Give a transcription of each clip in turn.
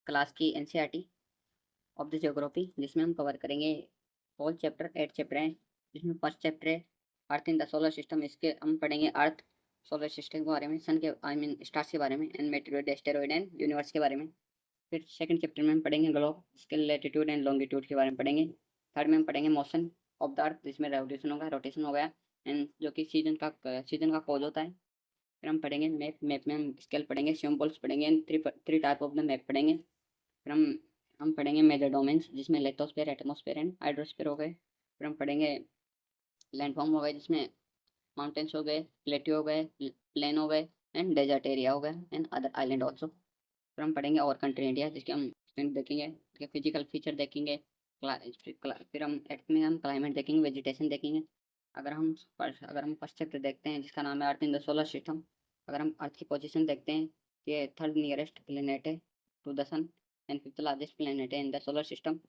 Class की NCERT of the geography, जिसमें हम कवर करेंगे ऑल चैप्टर 8 चैप्टर हैं। जिसमें फर्स्ट चैप्टर है earth in the solar system. इसके हम पढ़ेंगे अर्थ, सोलर सिस्टम के बारे में, सन के स्टार्स के बारे में, एंड मेटेरोइड, एस्टेरॉइड एंड यूनिवर्स के बारे में। फिर सेकंड चैप्टर में हम पढ़ेंगे ग्लोब, इसके लैटिट्यूड एंड लॉन्गिट्यूड के बारे में पढ़ेंगे। थर्ड में हम पढ़ेंगे मोशन ऑफ द अर्थ, जिसमें रेवोल्यूशन होगा, रोटेशन हो गया, एंड जो कि सीजन का कॉज होता है। फिर हम पढ़ेंगे मैप, मैप में हम स्केल पढ़ेंगे, सिम्बल्स पढ़ेंगे, and three type of the map पढ़ेंगे। फिर हम पढ़ेंगे मेजर डोमेन्स, जिसमें लेथोस्फेयर, एटमॉस्फेयर एंड हाइड्रोस्फेयर हो गए। फिर हम पढ़ेंगे लैंडफॉर्म हो गए, जिसमें माउंटेन्स हो गए, प्लेट्यू हो गए, प्लेन हो गए, एंड डेजर्ट एरिया हो गए, एंड अदर आइलैंड ऑल्सो। फिर हम पढ़ेंगे और कंट्री इंडिया, जिसके हम स्टैंड देखेंगे, फिजिकल फीचर देखेंगे। फिर हम एट में हम क्लाइमेट देखेंगे, वेजिटेशन देखेंगे। अगर हम फर्स्ट चैप्टर देखते हैं, जिसका नाम है earth in the solar system. अगर हम अर्थ की पोजीशन देखते हैं, ये थर्ड नियरेस्ट प्लेनेट है to the sun, and fifth largest planet है इन द सोलर सिस्टम।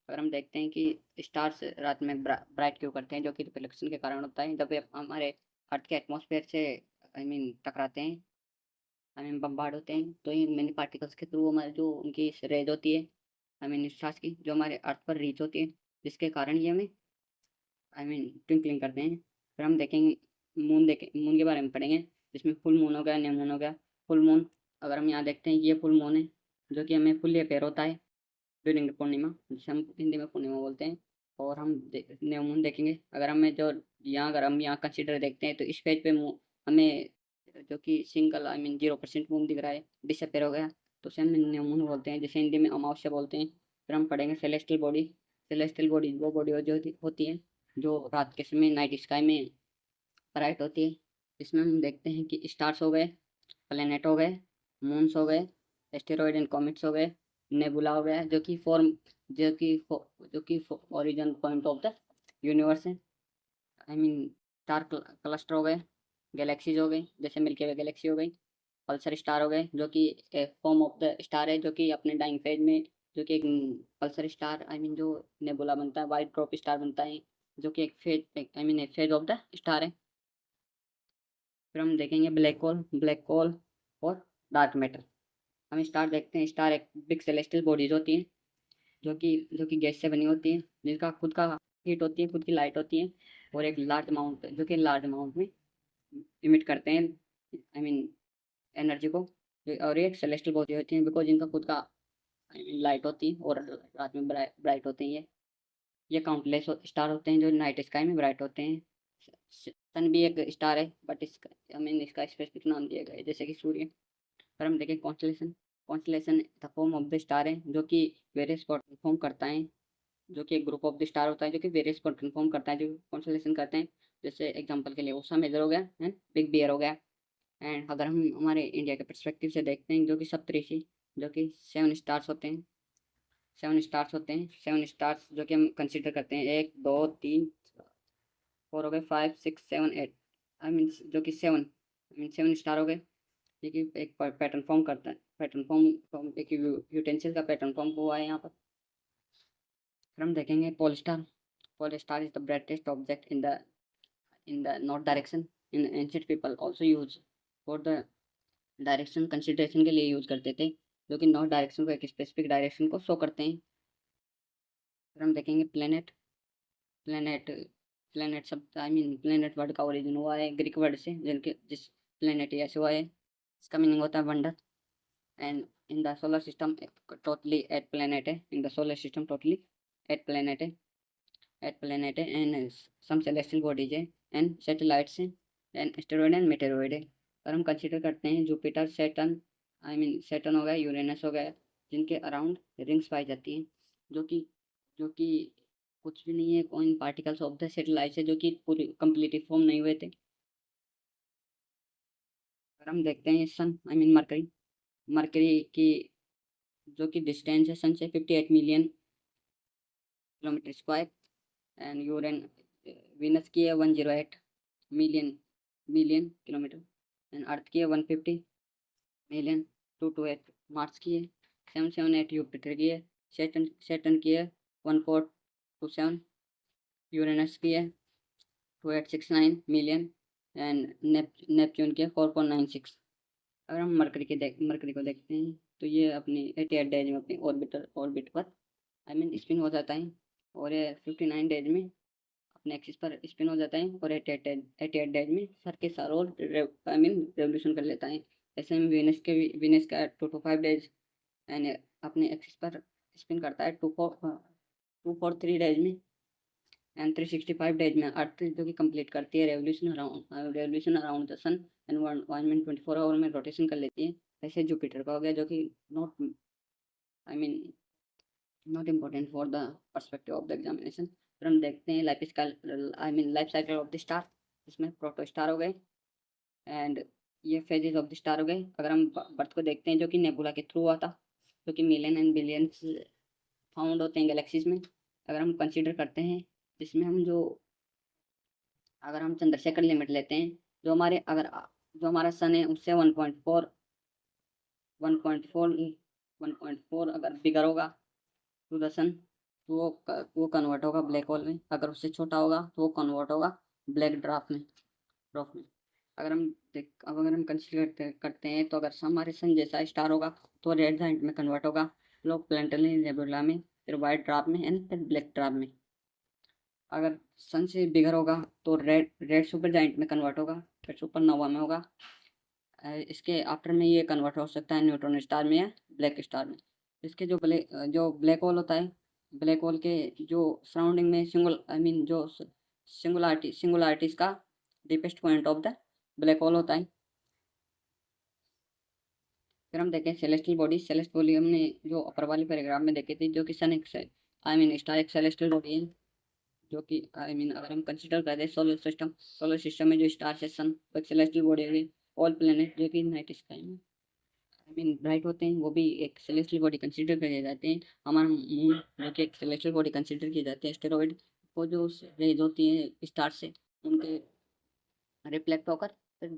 अगर हम देखते हैं कि स्टार्स रात में ब्राइट क्यों करते हैं, जो कि रिफ्लेक्शन के कारण होता है, जब वे हमारे अर्थ के एटमॉस्फेयर से टकराते हैं, बम्बार्ड होते हैं, तो ये मैनी पार्टिकल्स के थ्रू हमारे जो उनकी रेज होती है, स्टार्स की, जो हमारे अर्थ पर रीच होती है, जिसके कारण ये हमें ट्विंकलिंग करते हैं। फिर हम देखेंगे मून के बारे में पढ़ेंगे, जिसमें फुल मून हो गया, न्यू मून हो गया। फुल मून, अगर हम यहाँ देखते हैं कि ये फुल मून है, जो कि हमें फुल अपेयर होता है ड्यूरिंग द पूर्णिमा, जिसे हम हिंदी में पूर्णिमा बोलते हैं। और हम न्यू मून देखेंगे। अगर हम यहाँ कंसिडर देखते हैं, तो इस पेज पे हमें जो कि सिंगल 0% मून दिख रहा है, डिसअपेयर हो गया, तो उसे हम न्यू मून बोलते हैं, जिसे हिंदी में अमावस्या बोलते हैं। फिर हम पढ़ेंगे सेलेस्टियल बॉडी। सेलेस्टियल बॉडी वो बॉडी होती है जो रात के समय नाइट स्काई में ब्राइट होती है। इसमें हम देखते हैं कि स्टार्स हो गए, प्लेनेट हो गए, मून्स हो गए, एस्टेरॉयड एंड कॉमेट्स हो गए, नेबुला हो गया, जो कि origin point of the universe है। स्टार क्लस्टर हो गए, गैलेक्सीज हो गई, जैसे मिल्की वे गैलेक्सी हो गई। पल्सर स्टार हो गए, जो कि फॉर्म ऑफ द स्टार है, जो कि अपने डाइंग फेज में, जो कि एक पल्सर स्टार जो नेबुला बनता है, वाइट ड्रॉप स्टार बनता है, जो कि एक फेज ऑफ द स्टार है। फिर हम देखेंगे ब्लैक होल और डार्क मैटर। हम स्टार देखते हैं, स्टार एक बिग सेलेस्टियल बॉडीज होती हैं, जो कि गैस से बनी होती है, जिनका खुद का हीट होती है, खुद की लाइट होती है, और एक लार्ज अमाउंट में इमिट करते हैं एनर्जी को। और एक सेलेस्टियल बॉडी होती है, बिकॉज इनका खुद का लाइट होती है, और रात में ब्राइट होते हैं। ये काउंटलेस स्टार होते हैं, जो नाइट स्काई में ब्राइट होते हैं। सन भी एक स्टार है, बट इसका स्पेसिफिक नाम दिया गया है, जैसे कि सूर्य। पर हम देखें constellation. Constellation the form of the star है, जो कि वेरियस को फॉर्म करता है, जो कि एक ग्रुप ऑफ द स्टार होता है, जो कि वेरियस को कन्फर्म करता है, जो कॉन्स्टलेशन करते हैं। जैसे एग्जांपल के लिए ओसा मेजर हो गया, एंड बिग बियर हो गया। एंड अगर हम हमारे इंडिया के परस्पेक्टिव से देखते हैं, जो कि सप्तऋषि, जो कि 7 स्टार्स होते हैं, 7 स्टार्स जो कि हम कंसिडर करते हैं, 1 2 3 4 हो गए, 5 6 7 8, जो कि 7 स्टार हो गए। देखिए एक पैटर्न फॉर्म करता है, एक यूटेंसिल का पैटर्न फॉर्म हुआ है यहाँ पर। फिर हम देखेंगे pole star. Pole star is the brightest object in the north direction. In ancient people also use for the direction consideration के लिए यूज करते थे, जो कि नॉर्थ डायरेक्शन को, एक स्पेसिफिक डायरेक्शन को शो करते हैं। फिर हम देखेंगे प्लेनेट। प्लेनेट प्लेनेट शब्द प्लेनेट वर्ड का ओरिजिन हुआ है ग्रीक वर्ड से, जिस प्लेनेट ऐसे हुआ है, इसका मीनिंग होता है wonder. And in the solar system totally 8 planet है। In the solar system totally 8 planet है, 8 प्लेनेट है, एंड सम सेलेस्टियल बॉडीज है, एंड सैटेलाइट्स हैं, एंड एस्टेरॉइड एंड मेटेरॉइड है। और हम कंसिडर करते हैं जुपिटर, सैटर्न हो गया, यूरेनस हो गया, जिनके अराउंड रिंग्स पाई जाती हैं, जो कि कुछ भी नहीं है, कौन पार्टिकल्स ऑफ द सैटेलाइट्स है, जो कि पूरी कम्प्लीटली फॉर्म नहीं हुए थे। अगर हम देखते हैं सन मरकरी, मरकरी की जो कि डिस्टेंस है सन से 58 million kilometre square, and Venus की है 108 million million kilometre, and earth की है 150 मिलियन 228, मार्स की है 778, यूपिटर की है, सेटन की है 1427, यूरेनस की है 2869 मिलियन, एंड नेपच्यून की है 4.96। अगर हम मरकरी को देखते हैं, तो ये अपनी 88 डेज में अपनी ऑर्बिट पर स्पिन हो जाता है, और ये 59 डेज में अपने एक्सिस पर स्पिन हो जाता है, और 88 डेज में सर के चारों ओर रेवोल्यूशन कर लेता है। ऐसे में वीनस का 2 to 5 डेज एंड अपने एक्सिस पर स्पिन करता है 243 डेज में, एंड 365 डेज में अर्थ जो कि कंप्लीट करती है revolution around the sun, and 1 में 24 आवर में रोटेशन कर लेती है। ऐसे जुपिटर का हो गया, जो कि not I mean not important for the perspective of the examination. फिर हम देखते हैं life cycle of the star, इसमें प्रोटो स्टार हो गए एंड ये फेजेस ऑफ द स्टार हो गए। अगर हम बर्थ को देखते हैं, जो कि नेबुला के थ्रू हुआ था, जो कि मिलियन एंड बिलियंस फाउंड होते हैं गैलेक्सीज में। अगर हम कंसीडर करते हैं, जिसमें हम जो अगर हम चंद्रशेखर लिमिट लेते हैं, जो हमारा सन है उससे 1.4 अगर बिगर होगा टू द सन, तो वो कन्वर्ट होगा ब्लैक होल में। अगर उससे छोटा होगा तो वो कन्वर्ट होगा ब्लैक ड्राफ में। अगर हम कंसीडर करते हैं, तो अगर हमारे सन जैसा स्टार होगा तो रेड जाइंट में कन्वर्ट होगा, लोग प्लैनेटरी नेबुला में, फिर वाइट ड्राफ में एंड फिर ब्लैक ड्राफ में। अगर सन से बिगर होगा तो रेड सुपर जाइंट में कन्वर्ट होगा, फिर सुपर नोवा में होगा। इसके आफ्टर में ये कन्वर्ट हो सकता है न्यूट्रॉन स्टार में या ब्लैक स्टार में। इसके जो ब्लैक होल होता है, ब्लैक होल के जो सराउंडिंग में जो सिंगुलरिटीज का deepest point of the black hole होता है। फिर हम देखें सेलेस्टियल बॉडी हमने जो अपर वाली पैराग्राफ में देखे थे, जो कि सन एक स्टार एक सेलेस्टियल बॉडी है, जो कि अगर हम कंसिडर करें सोलर सिस्टम में जो स्टार है सन, तो एक सेलेस्टियल बॉडी है। ऑल प्लेनेट जो कि नाइट स्काई में ब्राइट होते हैं, वो भी एक सेलेस्टियल बॉडी कंसिडर किए जाते हैं। हमारा मून जो कि एक सेलेस्टियल बॉडी कंसिडर की जाती है। एस्टेरॉइड को जो रेज होती है स्टार से, उनके रिफ्लेक्ट होकर फिर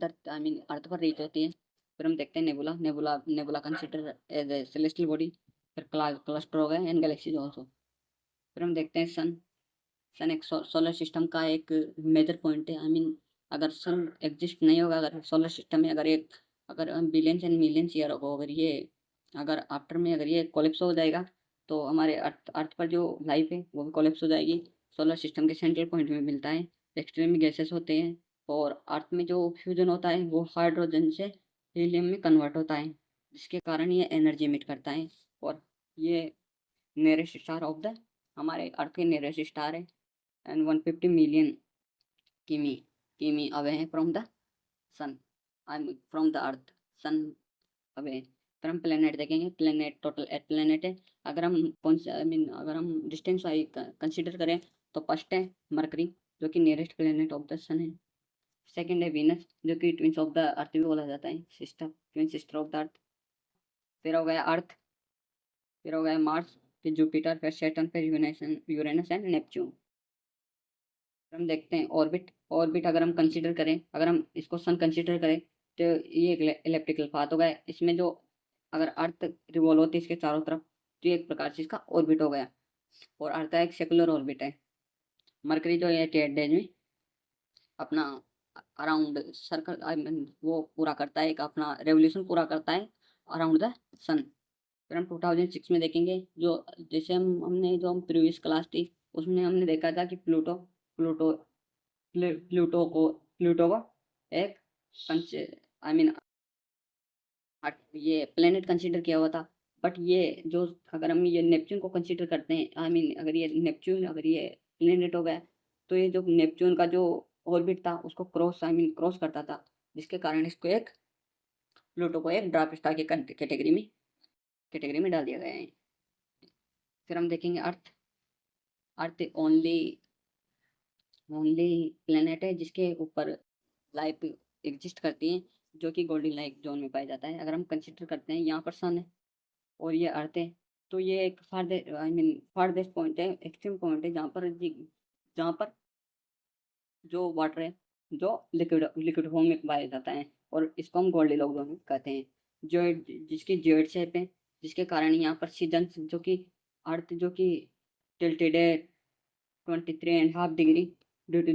अर्थ पर रीच होती है। फिर हम देखते हैं nebula consider as a celestial body. फिर क्लस्टर हो गए एंड गैलेक्सीज ऑल्सो। फिर हम देखते हैं सन एक सोलर सिस्टम का एक मेजर पॉइंट है। अगर सन एग्जिस्ट नहीं होगा, अगर सोलर सिस्टम में अगर बिलियंस एंड मिलियंस ईयर हो, अगर आफ्टर में अगर ये कोलेप्स हो जाएगा, तो हमारे अर्थ पर जो लाइफ है वो भी कोलेप्स हो जाएगी। सोलर सिस्टम के सेंट्रल पॉइंट में मिलता है, एक्सट्रीम गैसेस होते हैं, और अर्थ में जो फ्यूजन होता है वो हाइड्रोजन से हीलियम में कन्वर्ट होता है, जिसके कारण ये एनर्जी इमिट करता है। और ये नियरेस्ट स्टार ऑफ द हमारे अर्थ के नियरेस्ट स्टार है, एंड 150 मिलियन किमी किमी अवे है from the sun, from the earth sun away. फिर हम प्लेनेट देखेंगे। प्लेनेट टोटल 8 प्लेनेट है। अगर हम कौन से अगर हम डिस्टेंस वाइज कंसिडर करें, तो फर्स्ट है मरकरी, जो कि नियरेस्ट प्लेनेट ऑफ द सन है। सेकंड है वीनस, जो कि ट्विंस ऑफ द अर्थ भी बोला जाता है, ट्विन सिस्टर ऑफ द अर्थ। फिर हो गया अर्थ, फिर हो गया मार्स, फिर जुपिटर, फिर सैटर्न, फिर यूरेनस एंड नेपच्यून। हम देखते हैं ऑर्बिट अगर हम इसको सन कंसिडर करें, तो ये एक इलेप्टिकल पाथ होगा। इसमें जो अगर अर्थ रिवॉल्व होती है इसके चारों तरफ, तो ये एक प्रकार से इसका ऑर्बिट हो गया, और अर्थ एक सेकुलर ऑर्बिट है। मरकरी जो है 88 डेज में अपना अराउंड सर्कल वो पूरा करता है, एक अपना रेवोल्यूशन पूरा करता है अराउंड द सन। फिर हम 2006 में देखेंगे, जैसे हम प्रीवियस क्लास थी उसमें हमने देखा था कि प्लूटो प्लूटो को एक आई मीन ये प्लेनेट कंसीडर किया हुआ था। बट ये जो अगर हम ये नेपच्यून को कंसीडर करते हैं, अगर ये प्लेनेट हो गया, तो ये जो नेपच्यून का जो ऑर्बिट था उसको क्रॉस करता था, जिसके कारण इसको प्लूटो को एक ड्वार्फ स्टार की कैटेगरी में डाल दिया गया है। फिर हम देखेंगे अर्थ ओनली प्लेनेट है जिसके ऊपर लाइफ एग्जिस्ट करती है, जो कि गोल्डन लाइक जोन में पाया जाता है। अगर हम कंसिडर करते हैं, यहाँ पर सन है और ये अर्थ है, तो ये एक फारदेस्ट पॉइंट है, एक्सट्रीम पॉइंट है, जहाँ पर जो वाटर है जो लिक्विड फॉर्म में पाया जाता है, और इसको हम गोल्डन लॉक जोन कहते हैं। जो जिसकी जेड शेप है, जिसके कारण यहाँ पर सीजन जो कि टिल्टेड है 23.5 degree due to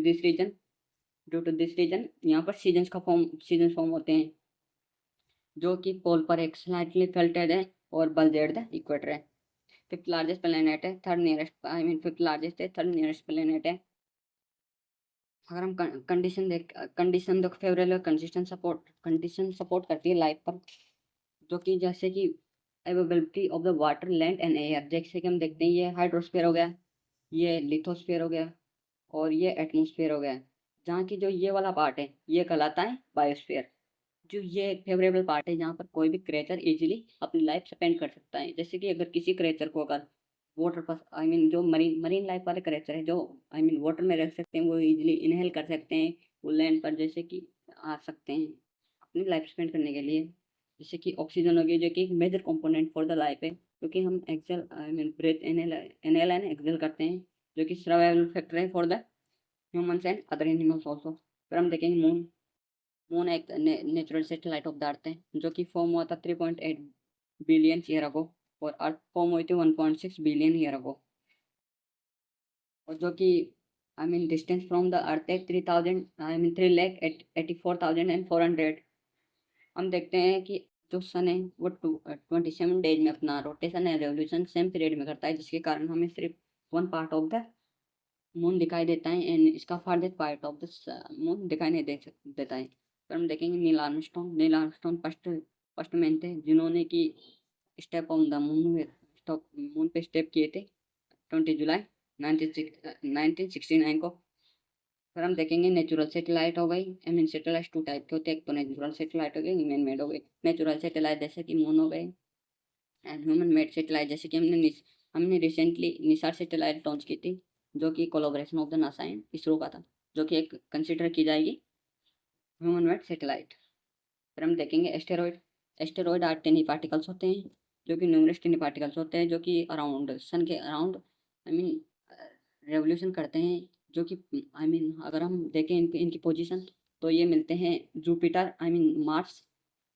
this reason यहाँ पर सीजन फॉर्म होते हैं। जो कि पोल पर एक स्लाइटली टिल्टेड है और बल्ज एट द इक्वेटर है। फिफ्थ लार्जेस्ट प्लेनेट है, third nearest I mean fifth largest है, थर्ड नियरेस्ट प्लेनेट है। अगर हम कंडीशन देखो फेवरेबल कंडीशन सपोर्ट करती है लाइफ पर, जो कि जैसे कि availability of the water land and air, जैसे कि हम देखते हैं ये हाइड्रोस्फीयर हो गया, ये लिथोस्फीयर हो गया और ये एटमोस्फीयर हो गया। जहाँ की जो ये वाला पार्ट है ये कहलाता है बायोस्फीयर। जो ये फेवरेबल पार्ट है जहाँ पर कोई भी क्रिएचर इजीली अपनी लाइफ स्पेंड कर सकता है। जैसे कि अगर किसी क्रिएचर को अगर वाटर पर आई मीन जो मरीन मरीन लाइफ वाले क्रिएचर है जो आई मीन वाटर में रह सकते हैं, वो इजीली इनहेल कर सकते हैं, वो लैंड पर जैसे कि आ सकते हैं अपनी लाइफ स्पेंड करने के लिए। जैसे कि ऑक्सीजन हो गया जो कि एक major component for the life है, क्योंकि हम exhale I mean breath inhale and exhale करते हैं, जो कि सर्वाइवल फैक्टर है for the humans and other animals also. फिर हम देखेंगे मून। मून एक natural satellite of the earth है, जो कि फॉर्म हुआ था 3.8 बिलियन ईयर अगो, और अर्थ फॉर्म हुई थी 1.6 बिलियन ईयर अगो। और जो कि I mean distance from the earth है 3000 आई मीन 3,84,400। हम देखते हैं कि जो सन है वो 27 डेज में अपना रोटेशन है रेवोल्यूशन सेम पीरियड में करता है, जिसके कारण हमें सिर्फ one part of the moon दिखाई देता है एंड इसका farther part of the moon दिखाई नहीं देता है। फिर हम देखेंगे Neil Armstrong first first man थे जिन्होंने कि step on the moon moon पे स्टेप किए थे 20 जुलाई 1969 को। फिर हम देखेंगे नेचुरल सैटेलाइट हो गई, I mean satellite two type के होते हैं, एक तो नेचुरल सैटेलाइट हो गई, मैन मेड हो गई। नेचुरल सैटेलाइट जैसे कि मून हो गए, एंड ह्यूमन मेड सैटेलाइट जैसे कि हमने रिसेंटली निसार सैटेलाइट लॉन्च की थी, जो कि collaboration of the NASA and ISRO का था, जो कि एक कंसिडर की जाएगी ह्यूमन मेड सैटेलाइट। फिर हम देखेंगे asteroid. Asteroid are tiny particles होते हैं, जो कि न्यूमरस टेनी पार्टिकल्स होते हैं, जो कि अराउंड सन के अराउंड आई मीन रेवोल्यूशन करते हैं। जो कि आई मीन अगर हम देखें इनकी पोजीशन, तो ये मिलते हैं Jupiter I mean Mars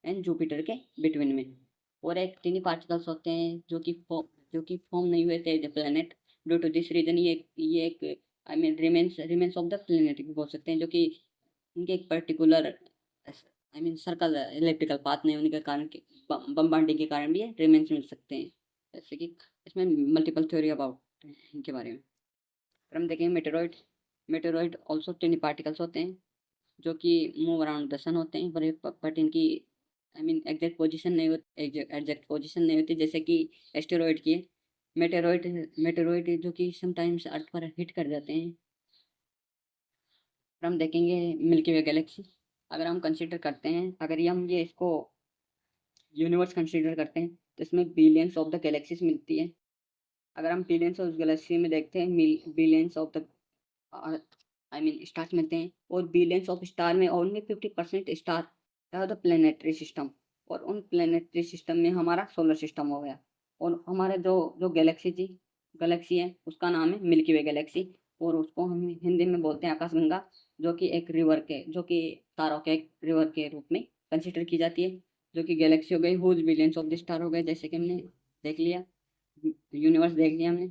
and Jupiter के बिटवीन में। और एक टीनी पार्टिकल्स होते हैं जो कि फॉर्म नहीं हुए थे planet, due to this reason ये एक I mean remains of the planet भी बोल सकते हैं, जो कि इनके एक particular I mean circle electrical path नहीं होने के कारण बमबार्डिंग के कारण भी ये रिमेन्स मिल सकते हैं। जैसे कि इसमें मल्टीपल थ्योरी अबाउट इनके बारे में। फिर हम देखेंगे मेटेरॉइड। मेटेरॉइड ऑल्सो टिनी पार्टिकल्स होते हैं, जो कि मूव अराउंड द सन होते हैं, बट इनकी आई मीन एग्जैक्ट पोजीशन नहीं होती जैसे कि एस्टेरॉइड की है। मेटेरॉइड जो कि समटाइम्स अर्थ पर हिट कर जाते हैं। फिर हम देखेंगे मिल्की वे गैलेक्सी। अगर हम कंसिडर करते हैं, अगर ये हम ये इसको यूनिवर्स कंसिडर करते हैं, तो इसमें बिलियंस ऑफ द गैलेक्सीज मिलती है। अगर हम बिलियंस ऑफ गैलेक्सी में देखते हैं, billions of the I mean stars मिलते हैं, और बिलियंस ऑफ स्टार में ओनली 50% स्टार है द प्लेनेटरी सिस्टम। और उन प्लेनेटरी सिस्टम में हमारा सोलर सिस्टम हो गया, और हमारे जो जो गैलेक्सी है उसका नाम है मिल्की वे गैलेक्सी। और उसको हम हिंदी में बोलते हैं आकाशगंगा, जो कि तारों के एक रिवर के रूप में कंसिडर की जाती है। जो कि गैलेक्सी हो गई, huge billions of the star हो गए, जैसे कि हमने देख लिया यूनिवर्स देख लिया हमने,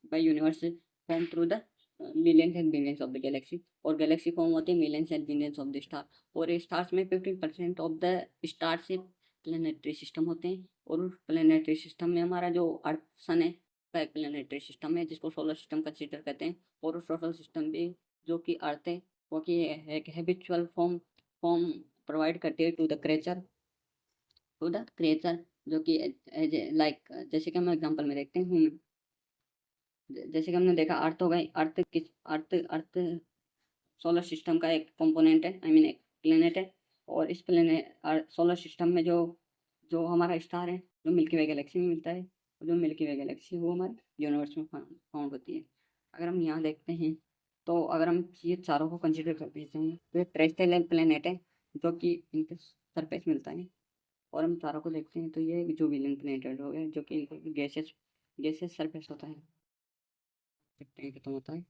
by universe form through the millions and billions of the galaxy. और गैलेक्सी फॉर्म होती है millions and billions of the star. और स्टार्स में 15% ऑफ द स्टार से प्लेनेटरी सिस्टम होते हैं, और उस प्लेनेटरी सिस्टम में हमारा जो अर्थ सन है का एक प्लेनेटरी सिस्टम है जिसको सोलर सिस्टम कंसिडर करते हैं। और उस सोलर सिस्टम भी जो कि अर्थ है वो कि एक हैबिचुअल फॉर्म फॉर्म प्रोवाइड करती है टू द क्रिएचर, जो कि एज लाइक जैसे कि हम एग्जांपल में देखते हैं, जैसे कि हमने देखा अर्थ हो गई, अर्थ सोलर सिस्टम का एक कंपोनेंट है, आई मीन एक प्लेनेट है। और इस प्लेनेट सोलर सिस्टम में जो जो हमारा स्टार है जो मिल्की वे गैलेक्सी में मिलता है, और जो मिल्की वे गैलेक्सी वो हमारे यूनिवर्स में फाउंड होती है। अगर हम यहाँ देखते हैं, तो अगर हम ये चारों को कंसिडर करते हैं तो ये टेरेस्ट्रियल प्लेनेट है, जो कि इनके सरफेस मिलता है। और हम चारों को देखते हैं तो ये जुबिलियन प्लेनेट हो गया, जो कि गैसेस गैसेस सरफेस होता है, देखते हैं खत्म होता है।